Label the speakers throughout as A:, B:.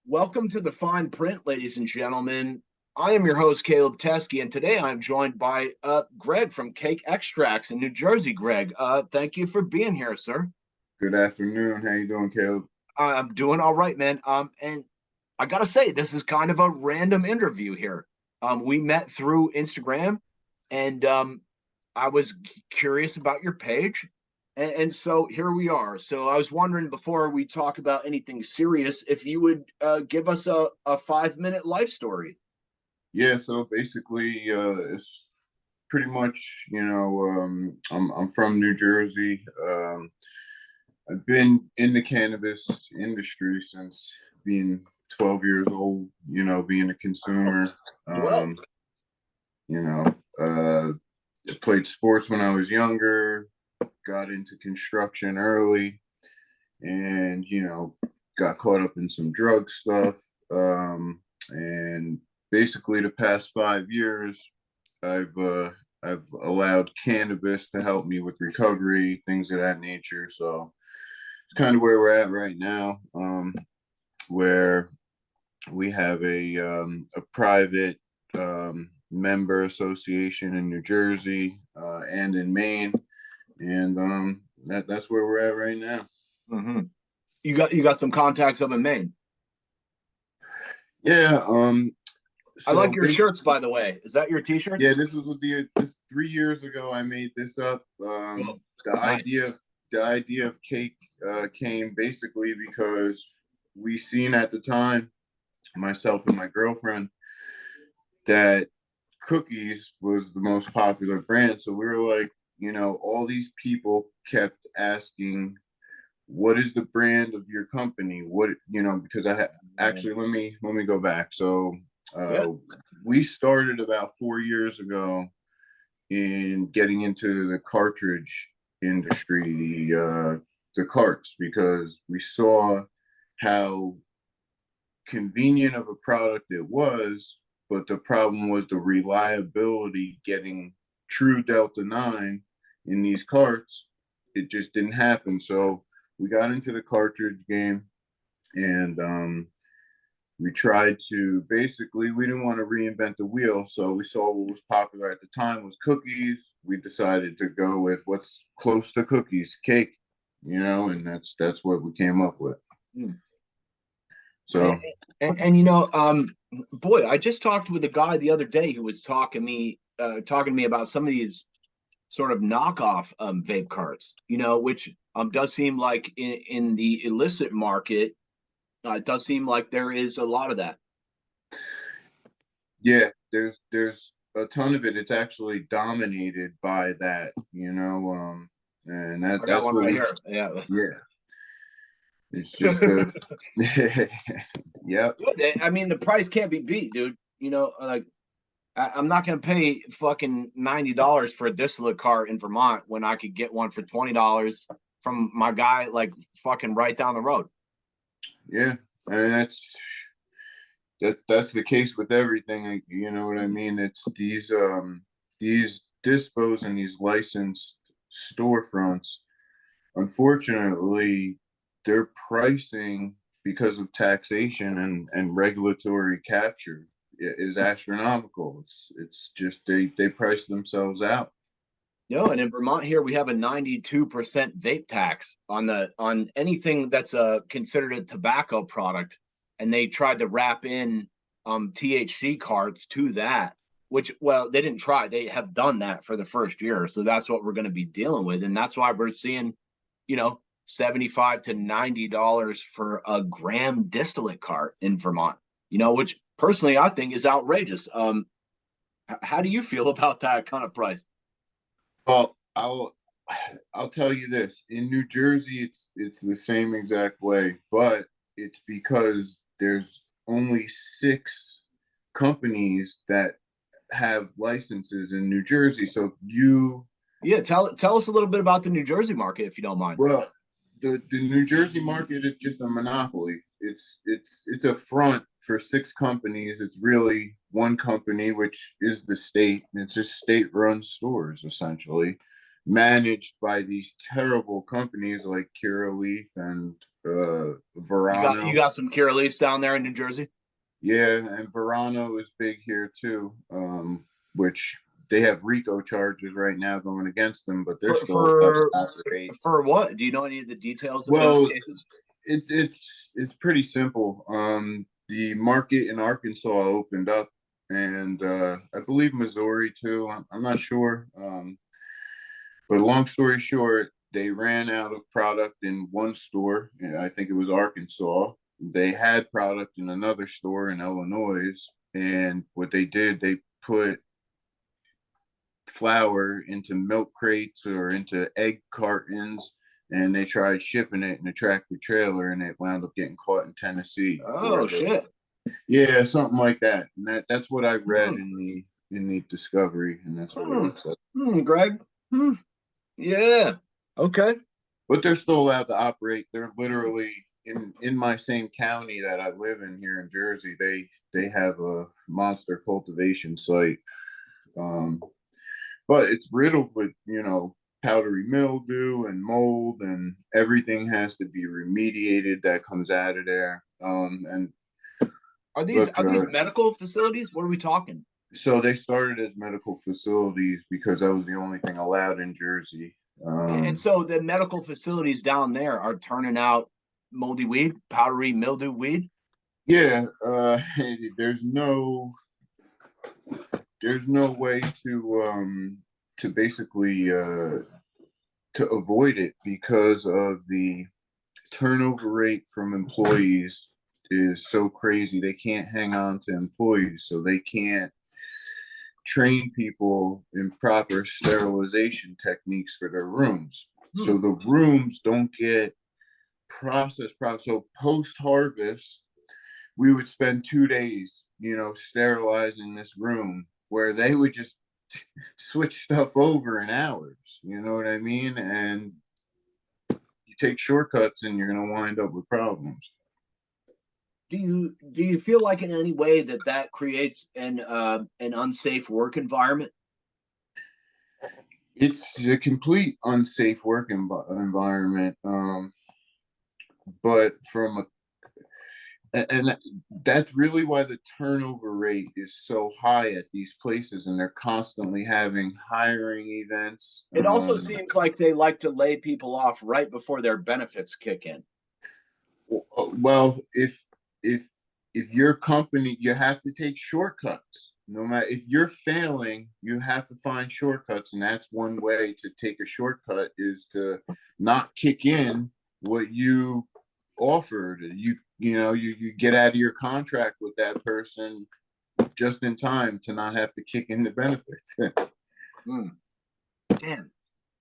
A: Welcome to the fine print, ladies and gentlemen. I am your host, Caleb Teskey, and today I'm joined by Greg from CakeXtrax in New Jersey. Greg, thank you for being here, sir.
B: Good afternoon. How you doing, Caleb?
A: I'm doing all right, man. And I gotta say, this is kind of a random interview here. We met through Instagram, and I was curious about your page, and so here we are. So I was wondering before we talk about anything serious, if you would give us a 5 minute life story.
B: Yeah, so basically, it's pretty much, I'm from New Jersey. I've been in the cannabis industry since being 12 years old, being a consumer.
A: Well,
B: Um, you know, uh, I played sports when I was younger, got into construction early, and, got caught up in some drug stuff. And basically, the past 5 years, I've uh, I've allowed cannabis to help me with recovery, things of that nature. So it's kind of where we're at right now, where we have a private member association in New Jersey and in Maine, and that's where we're at right now.
A: mm-hmm. You got some contacts up in Maine.
B: Yeah.
A: I like
B: So
A: your
B: basically,
A: shirts, by the way. Is that your T-shirt?
B: yeah, this was with this 3 years ago. I made this up.
A: Oh,
B: The
A: nice.
B: idea of cake came basically because we seen at the time, myself and my girlfriend, that cookies was the most popular brand. So we were like, all these people kept asking, what is the brand of your company? What, because actually, let me go back. So
A: Yeah.
B: uh, we started about 4 years ago in getting into the cartridge industry, the carts, because we saw how convenient of a product it was, but the problem was the reliability getting true Delta 9 in these carts. It just didn't happen. So we got into the cartridge game, and we tried to basically, we didn't want to reinvent the wheel. So we saw what was popular at the time was cookies. We decided to go with what's close to cookies, cake, and that's what we came up with.
A: Mm. And,
B: So
A: boy, I just talked with a guy the other day who was talking to me about some of these sort of knockoff vape carts, which does seem like in the illicit market, it does seem like there is a lot of that.
B: yeah, there's a ton of it. It's actually dominated by that, and
A: I got
B: that's
A: one
B: what
A: right
B: we,
A: here. Yeah.
B: yeah, it's just the, yep,
A: I mean, the price can't be beat, dude. Like I'm not gonna pay fucking $90 for a distillate cart in Vermont when I could get one for $20 from my guy like fucking right down the road.
B: yeah, and that's the case with everything. You know what I mean? It's these dispos and these licensed storefronts. Unfortunately, their pricing, because of taxation and regulatory capture, is astronomical. It's just they price themselves out.
A: And in Vermont here we have a 92% vape tax on anything that's considered a tobacco product, and they tried to wrap in THC cards to that, which, well, they didn't try. They have done that for the first year, so that's what we're going to be dealing with, and that's why we're seeing, you know, 75 to $90 for a gram distillate cart in Vermont. Which personally I think is outrageous. How do you feel about that kind of price?
B: Well, I'll tell you this. In New Jersey, it's the same exact way, but it's because there's only six companies that have licenses in New Jersey. So you,
A: Yeah, tell us a little bit about the New Jersey market, if you don't mind.
B: well, the New Jersey market is just a monopoly. It's a front for six companies. It's really one company, which is the state. It's just state-run stores essentially, managed by these terrible companies like Curaleaf and
A: You
B: Verano.
A: got some Curaleafs down there in New Jersey?
B: Yeah, and Verano is big here too, which they have RICO charges right now going against them, but they're
A: For
B: still allowed to
A: for
B: operate.
A: for what? Do you know any of the details of those
B: Well,
A: cases?
B: it's pretty simple. The market in Arkansas opened up, and I believe Missouri too. I'm not sure. But long story short, they ran out of product in one store. I think it was Arkansas. They had product in another store in Illinois. And what they did, they put flour into milk crates or into egg cartons, and they tried shipping it in a tractor trailer, and it wound up getting caught in Tennessee
A: Oh
B: for the,
A: shit.
B: yeah, something like that. And that's what I read
A: Hmm.
B: in the discovery, and that's what it
A: Hmm.
B: looks like.
A: Greg. Hmm. Yeah. Okay.
B: But they're still allowed to operate. They're literally in my same county that I live in here in Jersey. They have a monster cultivation site, um, but it's riddled with powdery mildew and mold, and everything has to be remediated that comes out of there. And look,
A: Are these medical facilities? What are we talking?
B: so they started as medical facilities because that was the only thing allowed in Jersey.
A: And so the medical facilities down there are turning out moldy weed, powdery mildew weed.
B: Yeah, there's no way to basically to avoid it because of the turnover rate from employees is so crazy. They can't hang on to employees, so they can't train people in proper sterilization techniques for their rooms.
A: Hmm.
B: So the rooms don't get processed properly. So post harvest, we would spend 2 days, sterilizing this room where they would just switch stuff over in hours. You know what I mean? And you take shortcuts and you're going to wind up with problems.
A: Do you feel like in any way that that creates an unsafe work environment?
B: It's a complete unsafe work environment. But from a and that's really why the turnover rate is so high at these places, and they're constantly having hiring events.
A: It also seems like they like to lay people off right before their benefits kick in.
B: Well, if if your company, you have to take shortcuts. No matter if you're failing, you have to find shortcuts, and that's one way to take a shortcut is to not kick in what you offered. You get out of your contract with that person just in time to not have to kick in the benefits.
A: Hmm. Damn.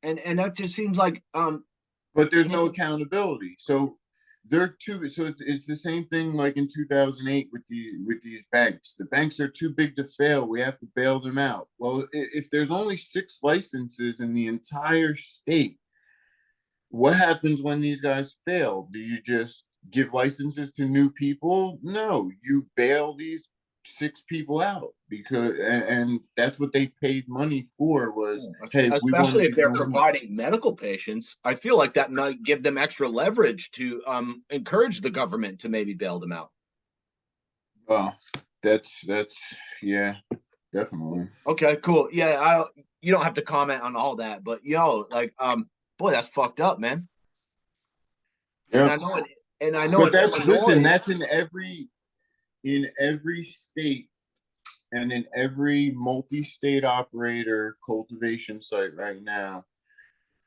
A: And that just seems like
B: But there's no
A: and
B: accountability. So they're too. So it's the same thing like in 2008 with these banks. The banks are too big to fail. We have to bail them out. Well, if there's only 6 licenses in the entire state, what happens when these guys fail? Do you just give licenses to new people? No, you bail these 6 people out because and that's what they paid money for was, hey, we want to
A: especially if
B: be
A: they're
B: doing.
A: providing medical patients, I feel like that might give them extra leverage to encourage the government to maybe bail them out.
B: Well, that's yeah, definitely.
A: Okay, cool. Yeah, I you don't have to comment on all that, but like boy, that's fucked up, man. And
B: Yep.
A: I know
B: But
A: in
B: that's listen,
A: Illinois,
B: that's in every state and in every multi-state operator cultivation site right now.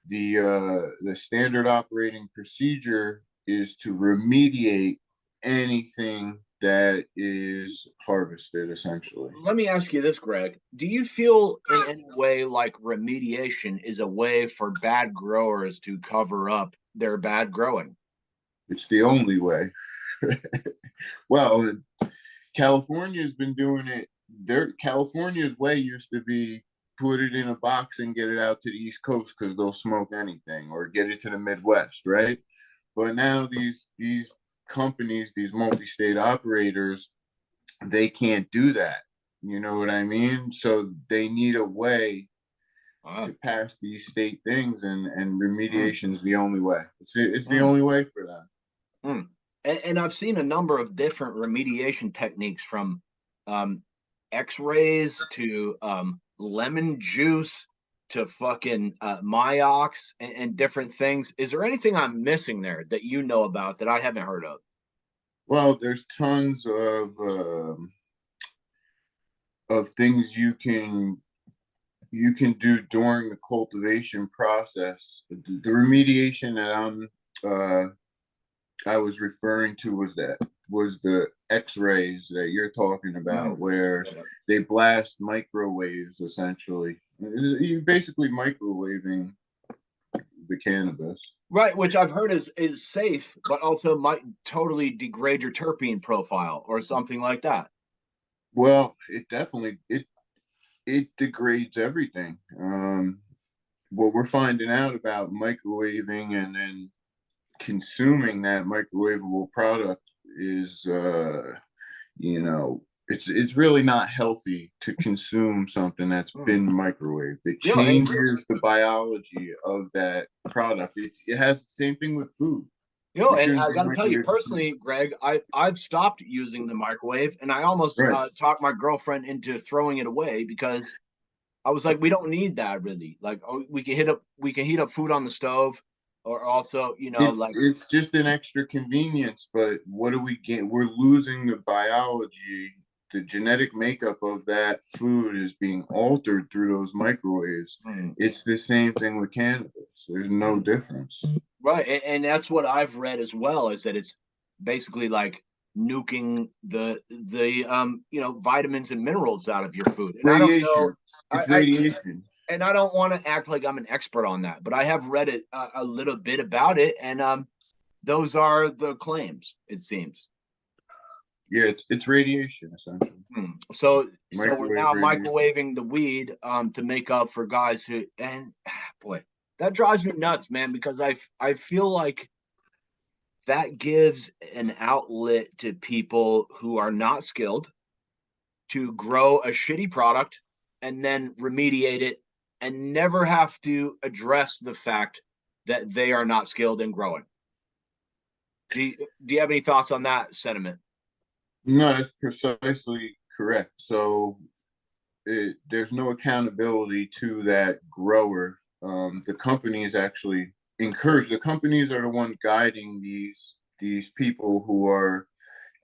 B: The standard operating procedure is to remediate anything that is harvested essentially.
A: let me ask you this, Greg. Do you feel in any way like remediation is a way for bad growers to cover up their bad growing?
B: It's the only way. Well, California's been doing it. California's way used to be put it in a box and get it out to the East Coast because they'll smoke anything, or get it to the Midwest, right? But now these companies, these multi-state operators, they can't do that. You know what I mean? So they need a way
A: Uh,
B: to pass these state things, and
A: mm,
B: remediation is the only way. It's the
A: mm.
B: only way for them.
A: Mm. And I've seen a number of different remediation techniques from um, X-rays to lemon juice to fucking Myox and different things. Is there anything I'm missing there that you know about that I haven't heard of?
B: Well, there's tons of things you can do during the cultivation process. The remediation that I was referring to was the X-rays that you're talking about,
A: Mm.
B: where
A: Yeah.
B: they blast microwaves essentially. You're basically microwaving the cannabis.
A: Right, which I've heard is safe, but also might totally degrade your terpene profile or something like that.
B: Well, it definitely it degrades everything. What we're finding out about microwaving and then consuming that microwavable product is you know, it's really not healthy to consume something that's
A: Mm.
B: been microwaved. It
A: You know, and
B: changes the biology of that product. It has the same thing with food. You
A: and
B: shouldn't
A: I
B: be
A: got to tell you
B: microwaving food.
A: personally, Greg, I've stopped using the microwave, and I almost
B: Right.
A: talked my girlfriend into throwing it away because I was like, we don't need that really. Like, oh, we can heat up food on the stove, or also, like,
B: It's just an extra convenience, but what do we get? We're losing the biology. The genetic makeup of that food is being altered through those microwaves.
A: mm,
B: It's the same thing with cannabis. There's no
A: mm.
B: difference.
A: Right, and that's what I've read as well, is that it's basically like nuking the vitamins and minerals out of your food. And I don't know,
B: Radiation. It's
A: I
B: radiation.
A: and I don't want to act like I'm an expert on that, but I have read it a little bit about it, and those are the claims. It seems.
B: Yeah, it's radiation essentially.
A: So we're
B: Microwave
A: now
B: radiation.
A: microwaving the weed to make up for guys who, and boy, that drives me nuts, man, because I feel like that gives an outlet to people who are not skilled to grow a shitty product and then remediate it and never have to address the fact that they are not skilled in growing. Do you have any thoughts on that sentiment?
B: No, that's precisely correct. So there's no accountability to that grower. The companies actually encourage. The companies are the one guiding these people who are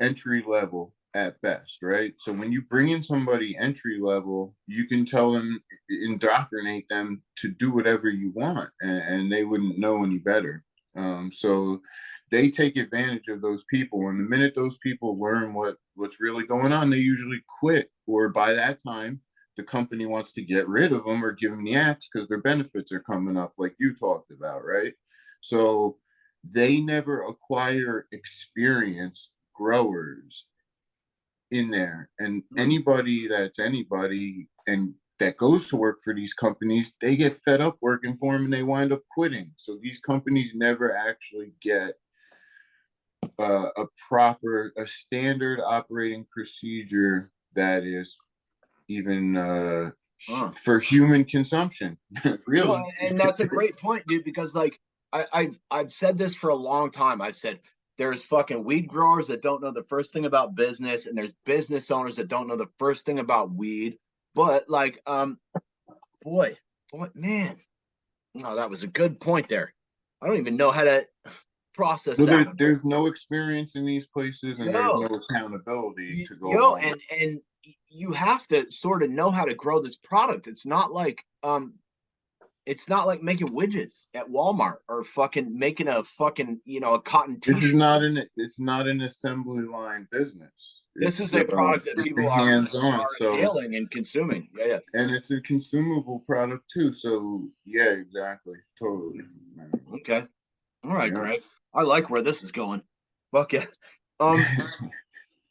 B: entry level at best, right? So when you bring in somebody entry level, you can tell them, indoctrinate them to do whatever you want, and they wouldn't know any better. So they take advantage of those people, and the minute those people learn what's really going on, they usually quit, or by that time the company wants to get rid of them or give them the axe because their benefits are coming up, like you talked about, right? So they never acquire experienced growers in there. And
A: Mm.
B: anybody and that goes to work for these companies, they get fed up working for them and they wind up quitting. So these companies never actually get a standard operating procedure that is even
A: Huh.
B: for human consumption,
A: No,
B: really.
A: and that's a great point, dude, because like I've said this for a long time. I've said there's fucking weed growers that don't know the first thing about business, and there's business owners that don't know the first thing about weed. But like, boy, boy, man, no, that was a good point there. I don't even know how to process
B: Well,
A: that.
B: there's no experience in these places and there's no
A: Yo,
B: accountability to go
A: yo,
B: along with.
A: and you have to sort of know how to grow this product. It's not like making widgets at Walmart or fucking making a fucking, a cotton
B: This is
A: t-shirt.
B: not an it's not an assembly line business.
A: This is a product that
B: It's
A: people
B: the
A: are
B: hands on.
A: are
B: So
A: inhaling and consuming. Yeah, yeah.
B: and it's a consumable product too. So yeah, exactly, totally.
A: Okay. All right,
B: Yeah.
A: Greg. I like where this is going. Fuck yeah. Um,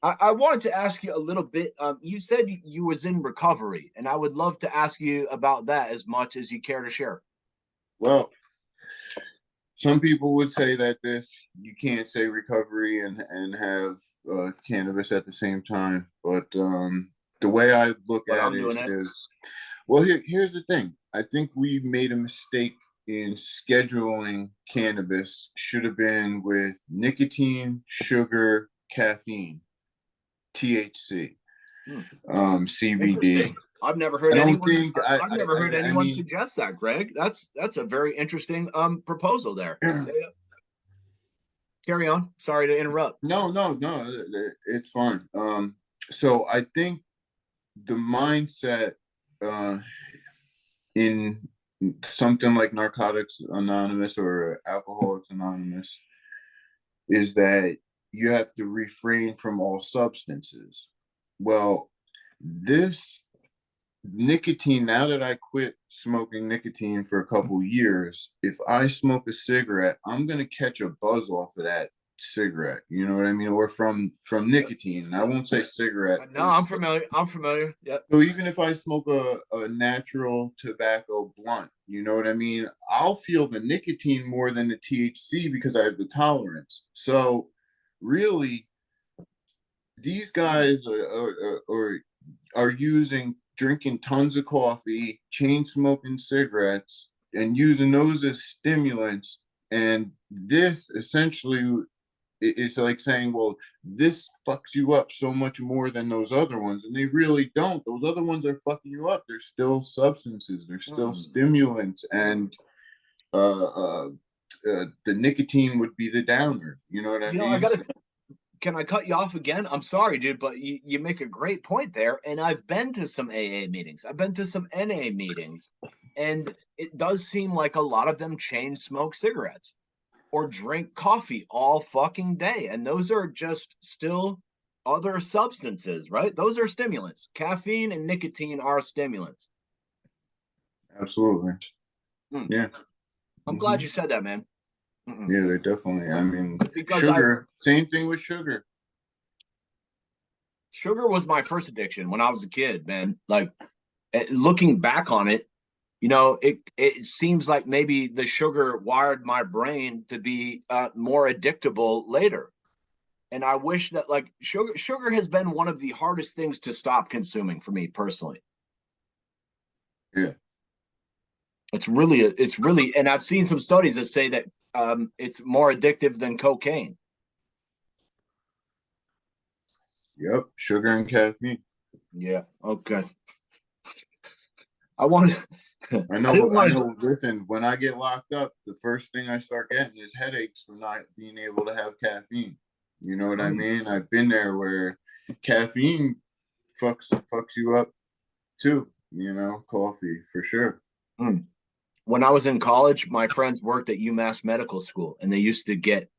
A: I wanted to ask you a little bit. You said you was in recovery, and I would love to ask you about that as much as you care to share.
B: Well, some people would say that this you can't say recovery and have cannabis at the same time, but the way I look
A: But
B: at
A: I'm
B: it
A: doing it.
B: is, well, here's the thing. I think we made a mistake in scheduling cannabis should have been with nicotine, sugar, caffeine, THC, CBD.
A: Interesting. I've never heard
B: I don't
A: anyone.
B: think
A: I've never heard
B: I
A: anyone
B: mean,
A: suggest that, Greg. That's a very interesting proposal there. Yeah, yeah. Carry on. Sorry to interrupt.
B: no, it's fine. So I think the mindset uh, in something like Narcotics Anonymous or Alcoholics Anonymous is that you have to refrain from all substances. Well, this nicotine, now that I quit smoking nicotine for a couple years, if I smoke a cigarette, I'm gonna catch a buzz off of that cigarette. You know what I mean? Or from nicotine. I won't say cigarette
A: No, I'm
B: because
A: familiar. I'm familiar. Yep.
B: so even if I smoke a natural tobacco blunt, you know what I mean? I'll feel the nicotine more than the THC because I have the tolerance. So really, these guys are using drinking tons of coffee, chain smoking cigarettes, and using those as stimulants. And this essentially is like saying, well, this fucks you up so much more than those other ones. And they really don't. Those other ones are fucking you up. They're still substances, they're still stimulants. And the nicotine would be the downer. You know what I
A: I
B: mean?
A: got to. Can I cut you off again? I'm sorry, dude, but you make a great point there. And I've been to some AA meetings. I've been to some NA meetings, and it does seem like a lot of them chain smoke cigarettes or drink coffee all fucking day. And those are just still other substances, right? Those are stimulants. Caffeine and nicotine are stimulants.
B: Absolutely.
A: Hmm.
B: Yeah.
A: I'm glad
B: Mm-hmm.
A: you said that, man.
B: Yeah, they definitely. I mean,
A: Because
B: sugar. Same thing with sugar.
A: sugar was my first addiction when I was a kid, man. Like looking back on it, it seems like maybe the sugar wired my brain to be more addictable later. And I wish that like sugar has been one of the hardest things to stop consuming for me personally.
B: Yeah.
A: It's really, and I've seen some studies that say that it's more addictive than cocaine.
B: Yep. Sugar and caffeine.
A: Yeah. Okay. I want to.
B: I
A: I didn't
B: know. I
A: want to.
B: know. Listen, when I get locked up, the first thing I start getting is headaches from not being able to have caffeine. You know what I mean? I've been there where caffeine fucks you up too. You know, coffee for sure.
A: When I was in college, my friends worked at UMass Medical School, and they used to get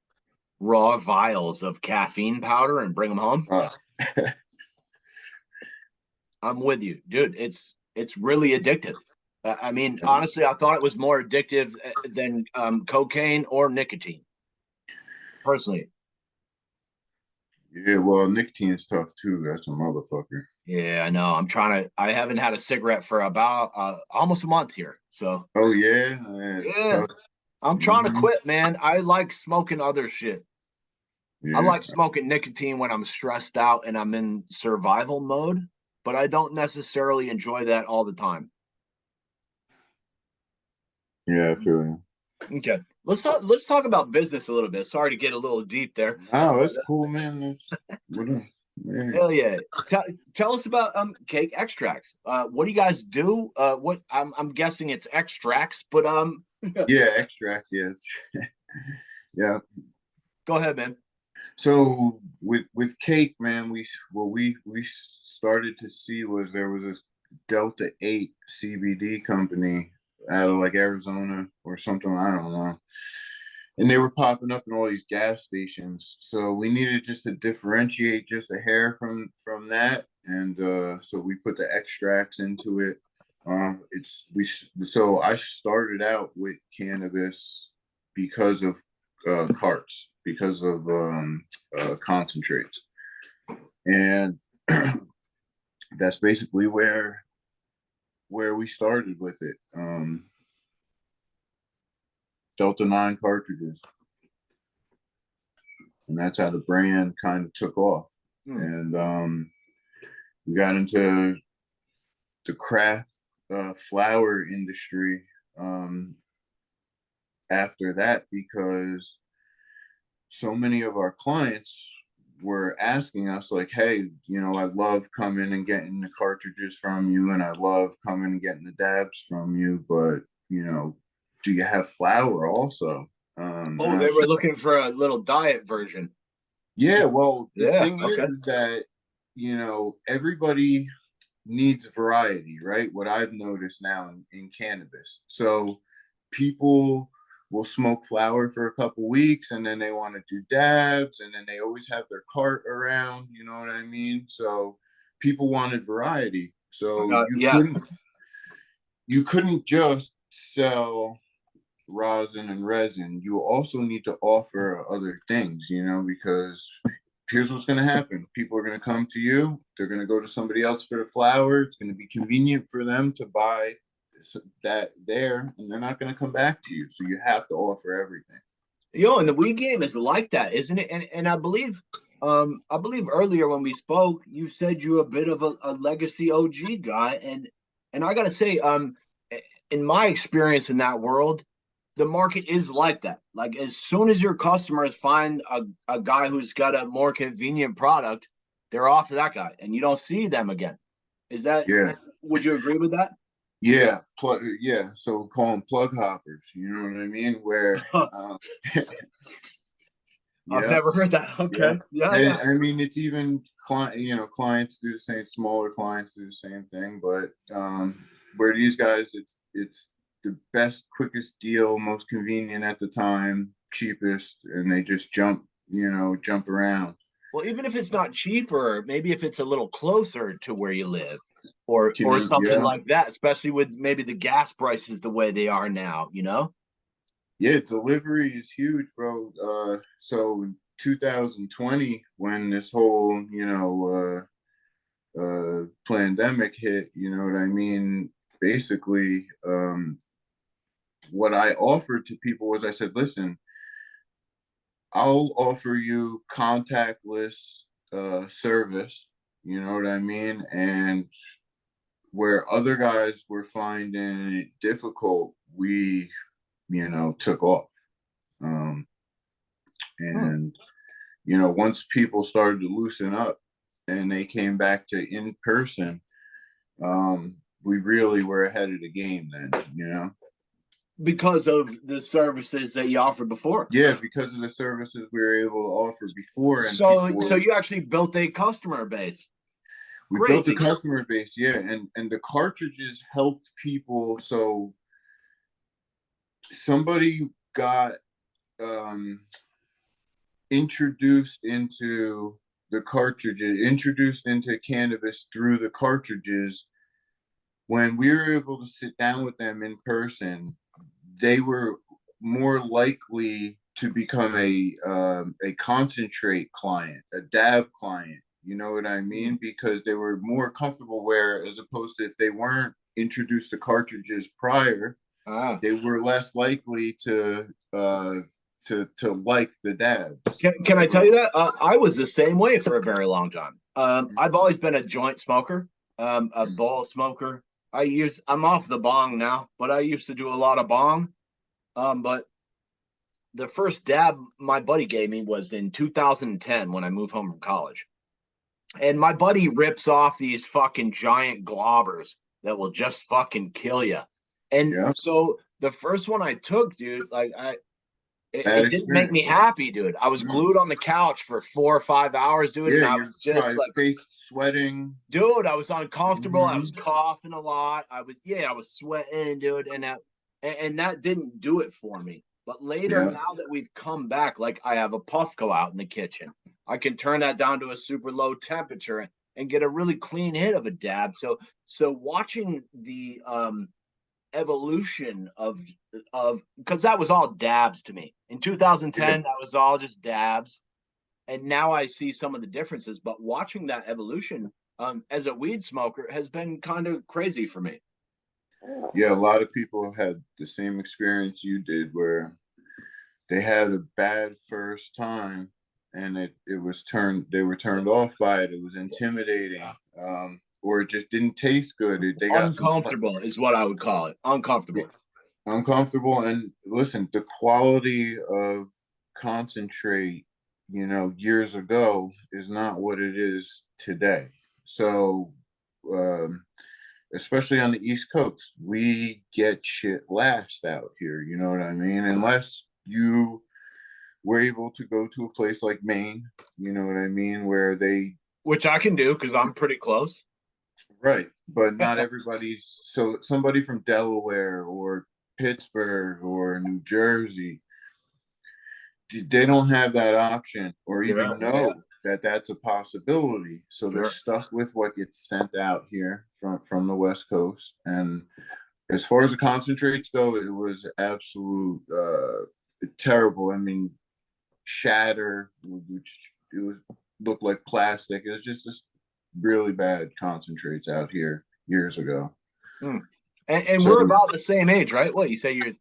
A: raw vials of caffeine powder and bring them home.
B: Uh,
A: I'm with you, dude. It's really addictive. I mean, honestly, I thought it was more addictive than cocaine or nicotine, personally.
B: yeah. Well, nicotine is tough too. That's a motherfucker.
A: Yeah, I know. I haven't had a cigarette for about almost a month here. So,
B: Oh yeah, yeah, it's
A: yeah,
B: tough.
A: I'm trying to
B: Hmm.
A: quit, man. I like smoking other shit. I
B: Yeah.
A: like smoking nicotine when I'm stressed out and I'm in survival mode, but I don't necessarily enjoy that all the time.
B: Yeah, I feel you.
A: Okay. Let's talk about business a little bit. Sorry to get a little deep there.
B: No,
A: But
B: it's cool, man. Yeah.
A: hell yeah. Tell us about CakeXtrax. What do you guys do? What I'm guessing it's extracts, but
B: Yeah, extract, yes. Yeah.
A: go ahead, man.
B: So with cake, man, we started to see was there was this Delta 8 CBD company out of like Arizona or something, I don't know. And they were popping up in all these gas stations. So we needed just to differentiate just a hair from that. And so we put the extracts into it. It's we so I started out with cannabis because of carts, because of concentrates, and that's basically where we started with it. Delta 9 cartridges, and that's how the brand kind of took off. And we got into the craft flower industry. after that because so many of our clients were asking us like, hey, I love coming and getting the cartridges from you, and I love coming and getting the dabs from you, but do you have flour also? And
A: Oh,
B: I
A: they
B: was
A: were
B: just,
A: looking for a little diet version.
B: yeah, well, the
A: Yeah.
B: thing
A: Okay.
B: is that everybody needs variety, right? What I've noticed now in cannabis. So people will smoke flower for a couple weeks and then they want to do dabs and then they always have their cart around, you know what I mean? So people wanted variety. So
A: Yeah.
B: you couldn't just sell rosin and resin. You also need to offer other things, because here's what's going to happen. People are going to come to you. They're going to go to somebody else for the flower. It's going to be convenient for them to buy that there, and they're not going to come back to you. So you have to offer everything.
A: And the weed game is like that, isn't it? And I believe earlier when we spoke, you said you're a bit of a legacy OG guy, and I gotta say, in my experience in that world, the market is like that. Like as soon as your customers find a guy who's got a more convenient product, they're off to that guy, and you don't see them again. Is that?
B: Yeah.
A: Would you agree with that?
B: Yeah. Yeah. So call them plug hoppers. You know what I mean? Where,
A: I've
B: yeah.
A: never heard that.
B: Yeah.
A: Okay. Yeah,
B: And
A: yeah.
B: I mean, it's even clients do the same, smaller clients do the same thing, but where these guys, it's the best, quickest deal, most convenient at the time, cheapest, and they just jump around.
A: Well, even if it's not cheaper, maybe if it's a little closer to where you live, or something
B: Yeah,
A: like that, especially with maybe the gas prices the way they are now, you know?
B: yeah, delivery is huge, bro. So 2020, when this whole pandemic hit, you know what I mean? Basically, what I offered to people was I said, listen, I'll offer you contactless service, you know what I mean? And where other guys were finding it difficult, we, took off. Um,
A: Hmm.
B: and, once people started to loosen up and they came back to in person, we really were ahead of the game then.
A: Because of the services that you offered before.
B: Yeah, because of the services we were able to offer before, and people
A: So
B: were.
A: you actually built a customer base.
B: We built the
A: Crazy.
B: customer base, yeah, and the cartridges helped people. So somebody got um, introduced into cannabis through the cartridges. When we were able to sit down with them in person, they were more likely to become a concentrate client, a dab client. You know what I
A: Hmm.
B: mean? Because they were more comfortable where, as opposed to if they weren't introduced to cartridges prior,
A: Ah.
B: they were less likely to like the dabs.
A: Can I tell
B: So
A: you that? I was the same way for a very long time. I've always been a joint smoker, a bowl smoker. I'm off the bong now, but I used to do a lot of bong. But the first dab my buddy gave me was in 2010 when I moved home from college. And my buddy rips off these fucking giant globbers that will just fucking kill you. And
B: yeah,
A: so the first one I took, dude,
B: bad
A: it didn't make me
B: experience.
A: happy, dude. I was
B: No.
A: glued on the couch for 4 or 5 hours, dude, and
B: Yeah,
A: I
B: you're
A: was just
B: probably
A: like,
B: face sweating.
A: dude, I was uncomfortable. I was
B: Mm-hmm.
A: coughing a lot. I was sweating, dude, and that didn't do it for me. But later,
B: Yeah,
A: now that we've come back, like I have a puff go out in the kitchen, I can turn that down to a super low temperature and get a really clean hit of a dab. So watching the evolution of because that was all dabs to me in
B: yeah,
A: 2010. That was all just dabs, and now I see some of the differences. But watching that evolution as a weed smoker has been kind of crazy for me.
B: yeah. A lot of people had the same experience you did, where they had a bad first time, and it was turned. They were turned off by it. It was intimidating, or it just didn't taste good. They got some.
A: Uncomfortable is what I would call it.
B: Yeah,
A: Uncomfortable.
B: uncomfortable. And listen, the quality of concentrate, years ago is not what it is today. So, um, especially on the East Coast, we get shit last out here. You know what I mean? Unless you were able to go to a place like Maine, you know what I mean, where they
A: Which I can do because I'm pretty close.
B: right, but not everybody's. So somebody from Delaware or Pittsburgh or New Jersey, they don't have that option or
A: Yeah,
B: even know that that's a possibility. So they're
A: sure.
B: stuck with what gets sent out here from the West Coast. And as far as the concentrates go, it was absolute terrible. I mean, shatter, which it was looked like plastic. It was just this really bad concentrates out here years ago.
A: Hmm. And
B: So
A: we're about the same age, right? What you say you're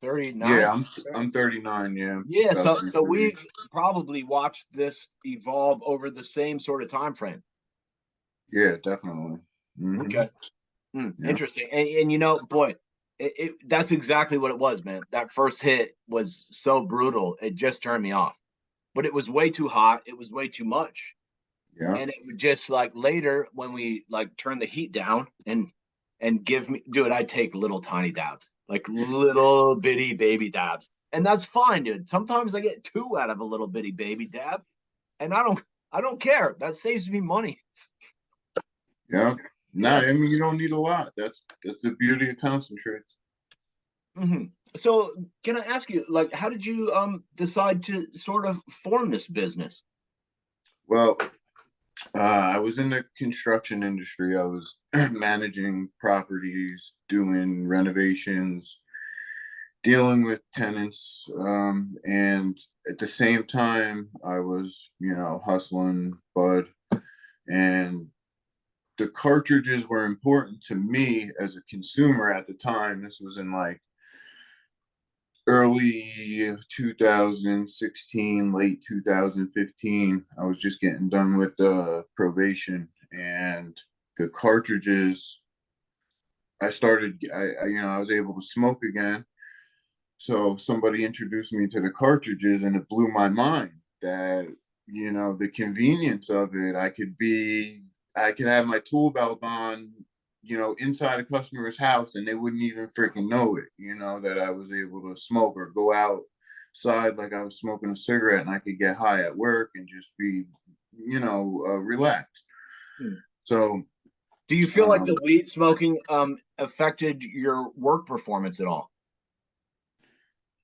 A: 39?
B: yeah, I'm 39. Yeah,
A: Yeah,
B: about
A: so
B: 3:30.
A: we've probably watched this evolve over the same sort of time frame.
B: Yeah, definitely.
A: Okay.
B: Yeah,
A: Interesting. And boy, that's exactly what it was, man. That first hit was so brutal. It just turned me off. But it was way too hot. It was way too much.
B: yeah,
A: And it would just like later when we like turn the heat down and give me dude, I take little tiny dabs, like little bitty baby dabs. And that's fine, dude. Sometimes I get two out of a little bitty baby dab, and I don't care. That saves me money.
B: yeah. Nah,
A: Yeah.
B: I mean you don't need a lot. That's the beauty of concentrates.
A: Hmm. So can I ask you, like, how did you decide to sort of form this business?
B: Well, I was in the construction industry. I was managing properties, doing renovations, dealing with tenants, and at the same time, I was, hustling bud, and the cartridges were important to me as a consumer at the time. This was in like early 2016, late 2015. I was just getting done with probation, and the cartridges. I was able to smoke again. So somebody introduced me to the cartridges, and it blew my mind that the convenience of it. I could have my tool belt on, inside a customer's house, and they wouldn't even freaking know it. That I was able to smoke or go outside like I was smoking a cigarette, and I could get high at work and just be, relaxed.
A: Hmm.
B: So
A: Do you feel like
B: um,
A: the weed smoking affected your work performance at all?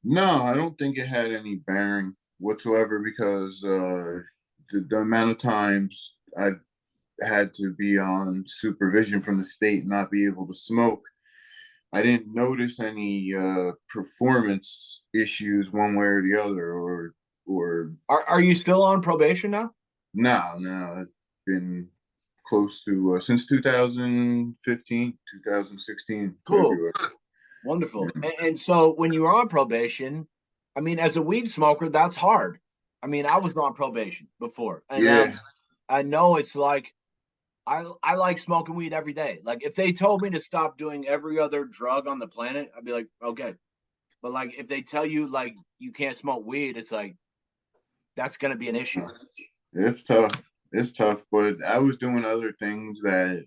B: no, I don't think it had any bearing whatsoever because the amount of times I had to be on supervision from the state and not be able to smoke, I didn't notice any performance issues one way or the other, or
A: Are you still on probation now?
B: no, it's been close to since 2015, 2016
A: Cool.
B: February.
A: Wonderful. And so when you were on probation, I mean, as a weed smoker, that's hard. I mean, I was on probation before, and
B: Yeah,
A: I know it's like I like smoking weed every day. Like if they told me to stop doing every other drug on the planet, I'd be like, okay. But like if they tell you like you can't smoke weed, it's like that's gonna be an issue.
B: it's tough. It's tough, but I was doing other things that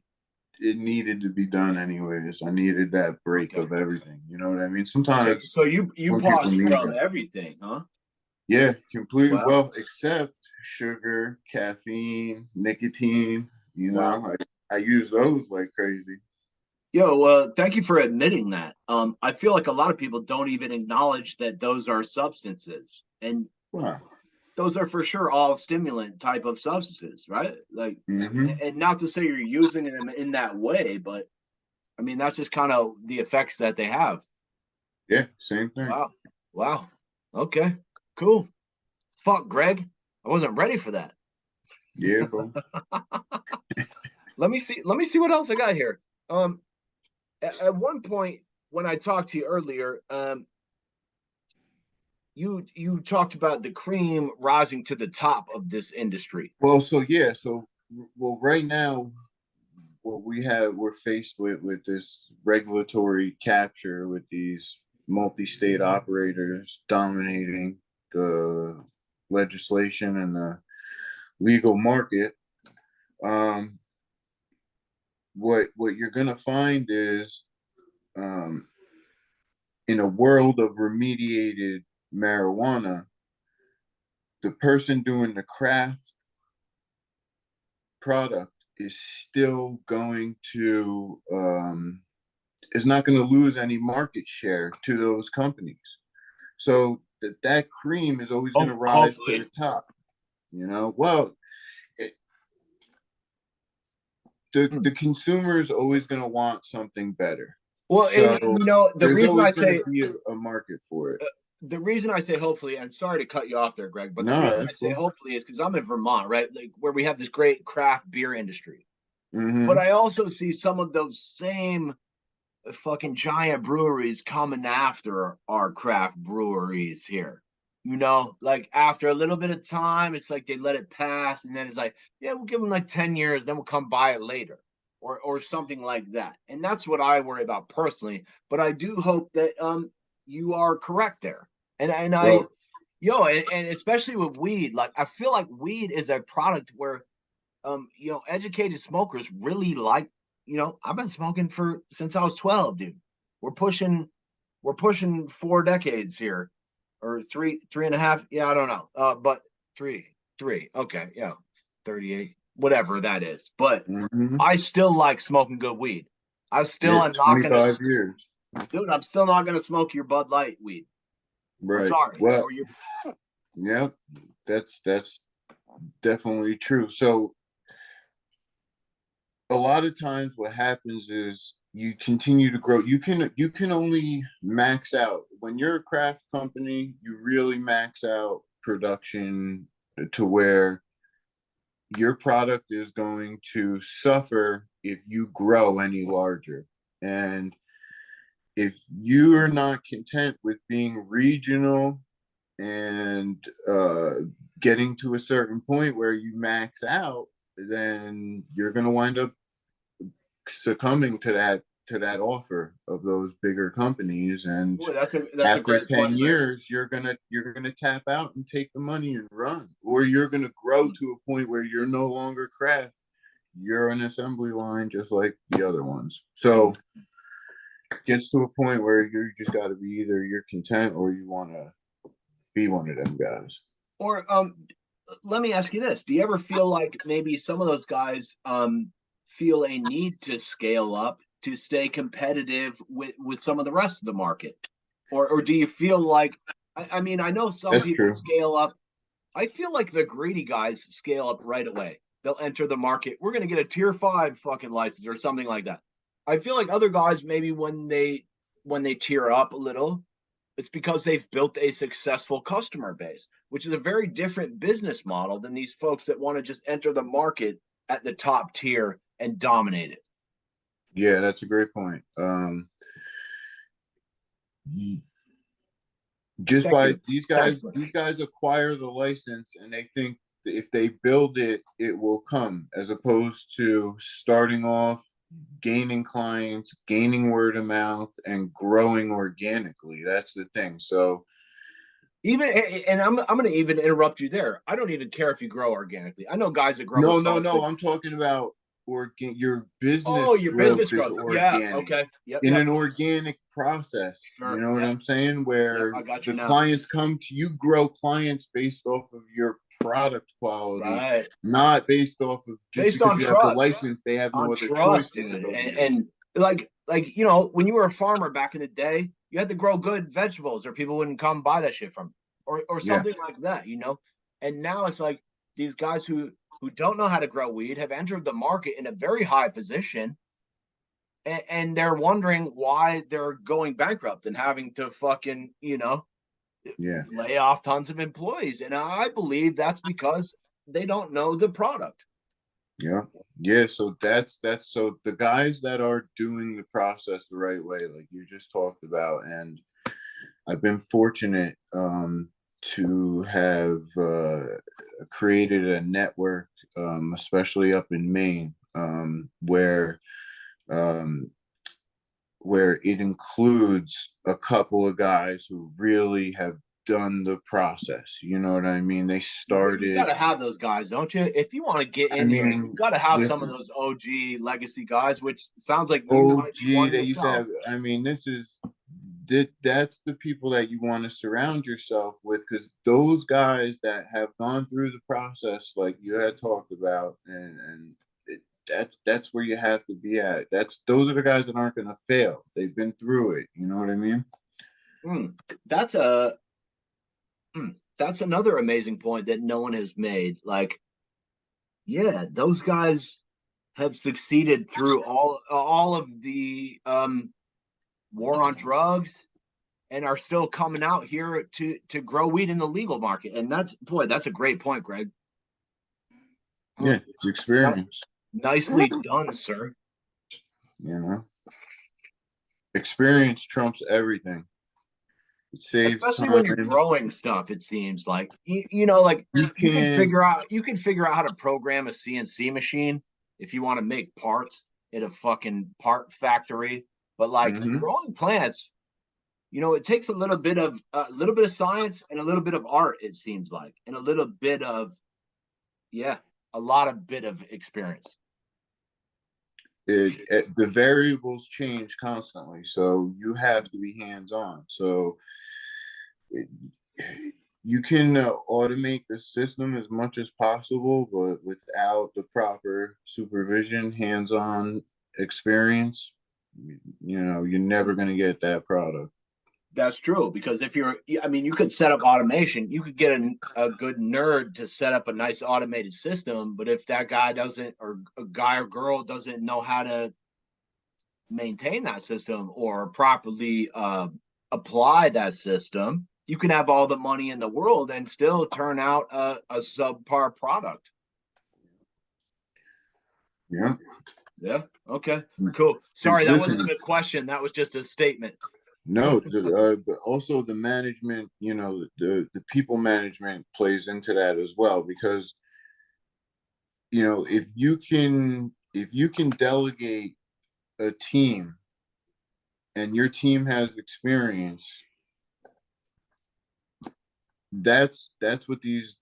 B: it needed to be done anyways. I needed that break
A: Okay.
B: of everything. You know what I mean?
A: So
B: Sometimes
A: so you
B: some people
A: paused
B: need
A: from
B: that.
A: everything, huh?
B: Yeah, completely.
A: Wow.
B: Well, except sugar, caffeine, nicotine.
A: Wow.
B: I use those like crazy.
A: Yo, thank you for admitting that. I feel like a lot of people don't even acknowledge that those are substances, and
B: Wow.
A: those are for sure all stimulant type of substances, right? Like,
B: Hmm.
A: and not to say you're using them in that way, but I mean that's just kind of the effects that they have.
B: Yeah, same thing.
A: Wow, wow, okay, cool. Fuck, Greg, I wasn't ready for that.
B: Yeah, bro.
A: Let me see what else I got here. Um, at one point when I talked to you earlier, you talked about the cream rising to the top of this industry.
B: Well, so yeah, so well, right now, we're faced with this regulatory capture with these multi-state operators dominating the legislation and the legal market. Um, what you're gonna find is, um, in a world of remediated marijuana, the person doing the craft product is still going to is not going to lose any market share to those companies. So that cream is always going to rise to the
A: Hopefully.
B: top. Well, it, the consumer is always going to want something better.
A: Well,
B: So
A: the
B: there's
A: reason I
B: always going
A: say
B: to be a market for it.
A: the reason I say hopefully, and sorry to cut you off there, Greg, but the
B: No,
A: reason I
B: that's
A: say
B: cool.
A: hopefully is because I'm in Vermont, right? Like where we have this great craft beer industry. But
B: Mm-hmm.
A: I also see some of those same fucking giant breweries coming after our craft breweries here. Like after a little bit of time, it's like they let it pass, and then it's like, yeah, we'll give them like 10 years, then we'll come buy it later, or something like that. And that's what I worry about personally. But I do hope that you are correct there. And I
B: Well,
A: and especially with weed, like I feel like weed is a product where educated smokers really like, I've been smoking since I was 12, dude. We're pushing, we're pushing 4 decades here, or three and a half. Yeah, I don't know. But three. Okay, yeah, 38, whatever that is. But
B: mm-hmm.
A: I still like smoking good weed. I still
B: Yeah,
A: am not gonna,
B: 25 years.
A: dude. I'm still not gonna smoke your Bud Light weed. I'm
B: Right.
A: sorry.
B: Well,
A: Or your
B: yeah, that's definitely true. So a lot of times what happens is you continue to grow. You can only max out when you're a craft company. You really max out production to where your product is going to suffer if you grow any larger. And if you are not content with being regional and getting to a certain point where you max out, then you're going to wind up succumbing to that offer of those bigger companies. And
A: boy, that's a
B: after
A: great
B: 10
A: point, Greg.
B: years you're gonna tap out and take the money and run, or you're gonna grow to a point where you're no longer craft, you're an assembly line just like the other ones. So it gets to a point where you just got to be either you're content or you want to be one of them guys.
A: Or let me ask you this: do you ever feel like maybe some of those guys feel a need to scale up to stay competitive with some of the rest of the market, or do you feel like, I mean, I know some
B: That's
A: people
B: true.
A: scale up. I feel like the greedy guys scale up right away. They'll enter the market. We're going to get a tier 5 fucking license or something like that. I feel like other guys maybe when they tier up a little, it's because they've built a successful customer base, which is a very different business model than these folks that want to just enter the market at the top tier and dominate it.
B: Yeah, that's a great point. Just
A: Thank
B: by
A: you.
B: these
A: Thanks,
B: guys
A: buddy.
B: these guys acquire the license and they think if they build it it will come, as opposed to starting off, gaining clients, gaining word of mouth, and growing organically. That's the thing. So
A: Even and I'm going to even interrupt you there. I don't even care if you grow organically. I know guys that grow with
B: no,
A: salsa.
B: I'm talking about your
A: Oh,
B: business
A: your
B: growth
A: business
B: is
A: growth. Yeah.
B: organic,
A: Okay. Yep.
B: in
A: Yep.
B: an organic process. You
A: Sure.
B: know what
A: Yep.
B: I'm saying?
A: Yep.
B: Where
A: I got you
B: the
A: now.
B: clients come to you, grow clients based off of your product quality,
A: Right.
B: not based off of just
A: Based
B: because
A: on
B: you have the
A: trust.
B: license, they have no
A: On
B: other choice
A: trust,
B: but to
A: dude.
B: go to
A: And,
B: you.
A: and like when you were a farmer back in the day, you had to grow good vegetables or people wouldn't come buy that shit from you. Or
B: Yeah.
A: something like that. And now it's like these guys who don't know how to grow weed have entered the market in a very high position, and they're wondering why they're going bankrupt and having to fucking,
B: Yeah.
A: lay off tons of employees. And I believe that's because they don't know the product.
B: Yeah. Yeah. So that's so the guys that are doing the process the right way, like you just talked about, and I've been fortunate to have created a network, especially up in Maine, where um, where it includes a couple of guys who really have done the process. You know what I mean? They
A: But you got
B: started,
A: to have those guys, don't you? If you want to get
B: I
A: in here,
B: mean,
A: you got to have some of
B: listen,
A: those OG legacy guys, which sounds like you might be
B: OG,
A: one
B: they used to
A: yourself.
B: have, I mean, that's the people that you want to surround yourself with, because those guys that have gone through the process, like you had talked about, and that's where you have to be at. Those are the guys that aren't going to fail. They've been through it. You know what I mean?
A: Mm, that's a that's another amazing point that no one has made. Like, yeah, those guys have succeeded through all of the war on drugs and are still coming out here to grow weed in the legal market. And that's boy, that's a great point, Greg. Huh.
B: Yeah, it's experience.
A: Nicely done, sir.
B: You know, experience trumps everything. It saves
A: Especially when you're
B: time.
A: growing stuff, it seems like you know, like
B: You can.
A: you can figure out how to program a CNC machine if you want to make parts in a fucking part factory. But like
B: Mhm.
A: growing plants, you know, it takes a little bit of science and a little bit of art, it seems like, and a little bit of yeah, a lot of bit of experience.
B: The variables change constantly, so you have to be hands on. So it, you can automate the system as much as possible, but without the proper supervision, hands on experience, you know, you're never going to get that product.
A: That's true because if you're, I mean, you could set up automation. You could get a good nerd to set up a nice automated system, but if that guy doesn't, or a guy or girl doesn't know how to maintain that system or properly apply that system, you can have all the money in the world and still turn out a subpar product.
B: Yeah.
A: Yeah. Okay. Cool.
B: And
A: Sorry, that wasn't
B: listen,
A: a question. That was just a statement.
B: no, also the management, you know, the people management plays into that as well, because you know, if you can delegate a team and your team has experience, that's what these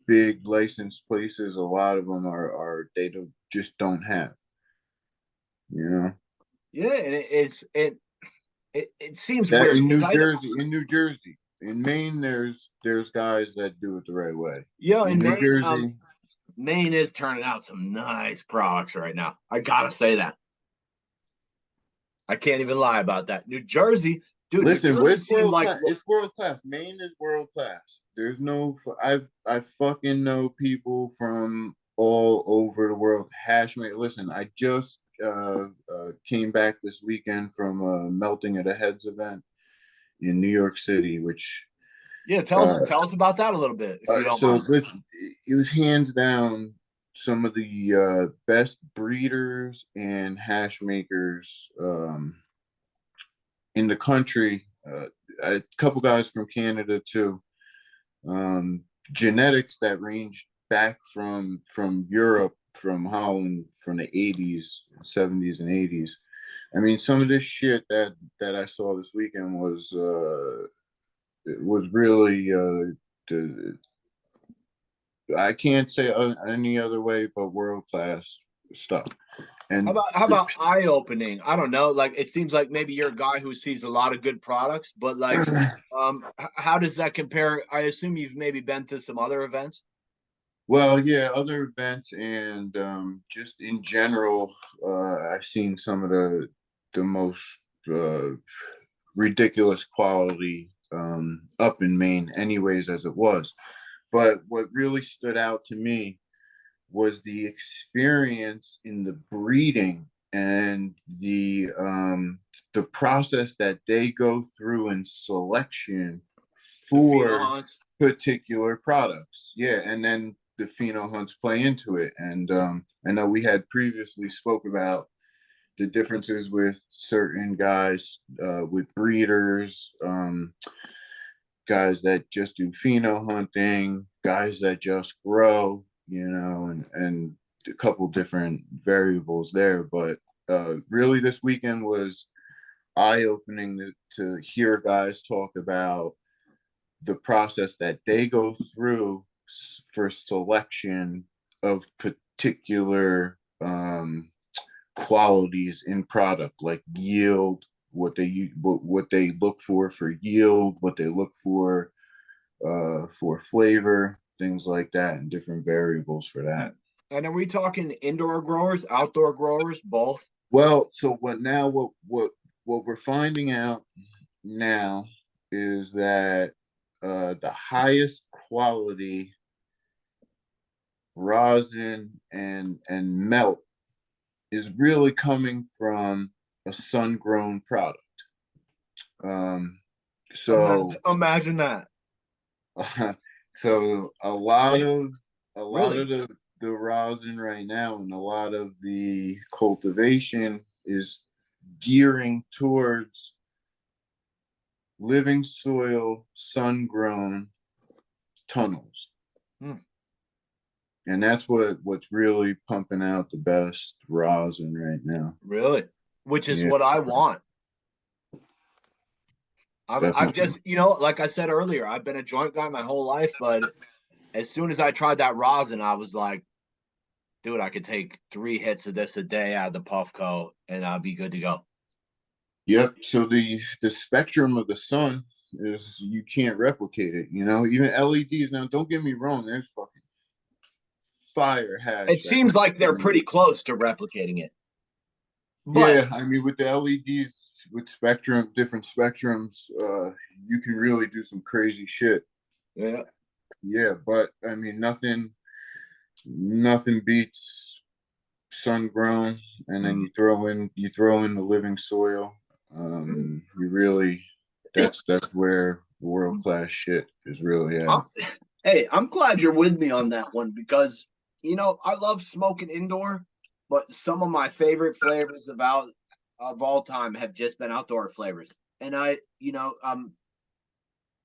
B: big licensed places, a lot of them are they just don't have, you know.
A: Yeah, and it seems
B: That
A: weird because I
B: In New Jersey, in Maine, there's guys that do it the right way.
A: yeah
B: In
A: in
B: New
A: Maine
B: Jersey,
A: Maine is turning out some nice products right now. I gotta say that. I can't even lie about that. New Jersey, dude, New
B: listen,
A: Jersey
B: it's
A: seemed
B: world
A: like
B: class. It's world class. Maine is world class. There's no, I fucking know people from all over the world. Hashmate. Listen, I just came back this weekend from a Melting of the Heads event in New York City, which
A: yeah.
B: uh,
A: Tell us about that a little bit if you don't
B: so
A: mind.
B: listen, it was hands down some of the best breeders and hash makers in the country. A couple guys from Canada too. Um, Genetics that range back from Europe, from Holland, from the 80s, 70s, and 80s. I mean, some of this shit that I saw this weekend was it was really the, I can't say any other way but world class stuff. And
A: How about eye opening? I don't know. Like it seems like maybe you're a guy who sees a lot of good products, but like, how does that compare? I assume you've maybe been to some other events.
B: well, yeah, other events and just in general, I've seen some of the most uh, ridiculous quality up in Maine, anyways, as it was. But what really stood out to me was the experience in the breeding and the process that they go through in selection
A: The pheno
B: for
A: hunts.
B: particular products. Yeah, and then the pheno hunts play into it. And I know we had previously spoke about the differences with certain guys with breeders, guys that just do pheno hunting, guys that just grow, you know, and a couple different variables there. But really, this weekend was eye-opening to hear guys talk about the process that they go through for selection of particular qualities in product, like yield, what they look for yield, what they look for flavor, things like that, and different variables for that.
A: And are we talking indoor growers, outdoor growers, both?
B: Well, so what we're finding out now is that the highest quality rosin and melt is really coming from a sun grown product. So
A: Imagine that.
B: so a lot
A: Really?
B: of the rosin right now and a lot of the cultivation is gearing towards living soil, sun grown tunnels.
A: Hmm.
B: And that's what's really pumping out the best rosin right now.
A: Really? Which is
B: Yeah,
A: what I want. I've
B: definitely.
A: just, like I said earlier, I've been a joint guy my whole life, but as soon as I tried that rosin, I was like, dude, I could take 3 hits of this a day out of the Puffco and I'll be good to go.
B: Yep. So the spectrum of the sun is you can't replicate it. You know, even LEDs. Now, don't get me wrong. There's fucking fire
A: It
B: hash that
A: seems
B: comes
A: like they're
B: from.
A: pretty close to replicating it. But
B: Yeah, I mean, with the LEDs, with different spectrums, you can really do some crazy shit.
A: yeah,
B: Yeah, but I mean, nothing beats sun grown, and then you throw in the living soil. You really, that's where world class shit is really at.
A: I'm, hey, I'm glad you're with me on that one because I love smoking indoor, but some of my favorite flavors of all time have just been outdoor flavors. And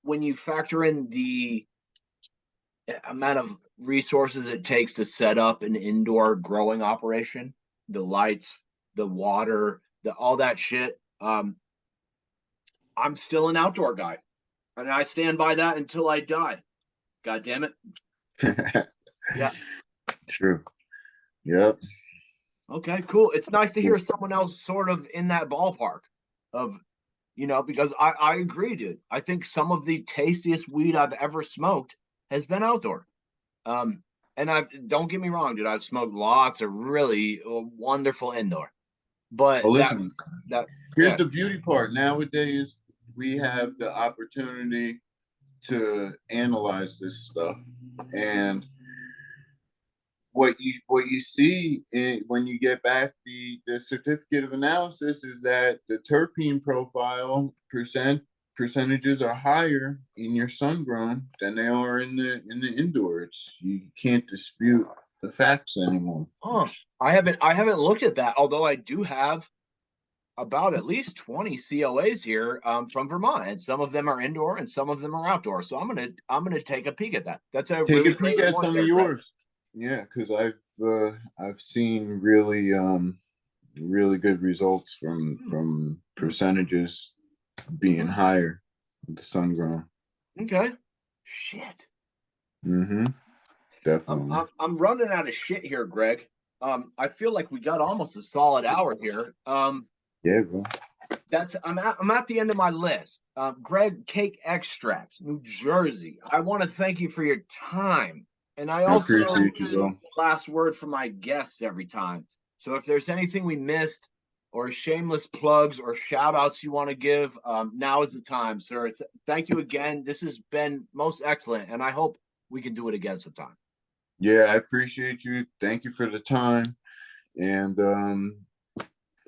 A: when you factor in the amount of resources it takes to set up an indoor growing operation, the lights, the water, all that shit, I'm still an outdoor guy, and I stand by that until I die. God damn it. Yeah.
B: True. Yep.
A: Okay, cool. It's nice to hear someone else sort of in that ballpark of, because I agree, dude. I think some of the tastiest weed I've ever smoked has been outdoor. And I don't get me wrong, dude. I've smoked lots of really wonderful indoor, but
B: Well, listen. Here's
A: yeah,
B: the beauty part. Nowadays, we have the opportunity to analyze this stuff, and what you see when you get back the certificate of analysis is that the terpene profile percentages are higher in your sun grown than they are in the indoor. You can't dispute the facts anymore.
A: I haven't looked at that, although I do have about at least 20 COAs here from Vermont, and some of them are indoor and some of them are outdoor. So I'm gonna take a peek at that. That's a
B: Take a
A: really
B: peek
A: great
B: at
A: point
B: some of
A: there, Greg.
B: yours. Yeah, because I've seen really good results from percentages being higher with the sun grown.
A: Okay. Shit.
B: Mm-hmm.
A: I'm,
B: Definitely.
A: I'm I'm running out of shit here, Greg. I feel like we got almost a solid hour here.
B: Yeah, bro.
A: I'm at the end of my list. Greg, CakeXtrax, New Jersey. I want to thank you for your time, and I
B: I
A: also
B: appreciate you,
A: leave
B: bro.
A: the last word for my guests every time. So if there's anything we missed, or shameless plugs or shout outs you want to give, now is the time, sir. Thank you again. This has been most excellent, and I hope we can do it again sometime.
B: Yeah, I appreciate you. Thank you for the time. And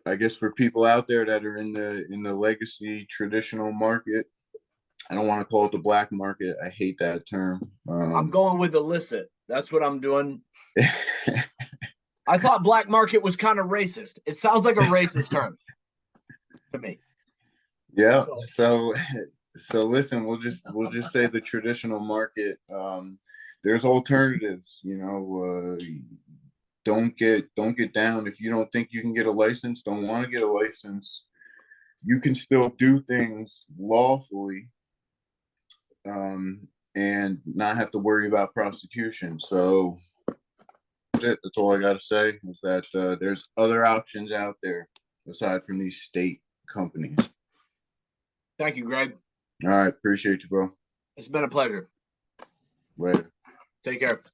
B: I guess for people out there that are in the legacy traditional market, I don't want to call it the black market. I hate that term.
A: I'm going with illicit. That's what I'm doing. I thought black market was kind of racist. It sounds like a racist term to me.
B: Yeah.
A: So,
B: So listen, we'll just say the traditional market. There's alternatives. Don't get down if you don't think you can get a license. Don't want to get a license. you can still do things lawfully, and not have to worry about prosecution. So that's all I got to say, is that there's other options out there aside from these state companies.
A: Thank you, Greg.
B: All right, appreciate you, bro.
A: It's been a pleasure.
B: Later.
A: Take care.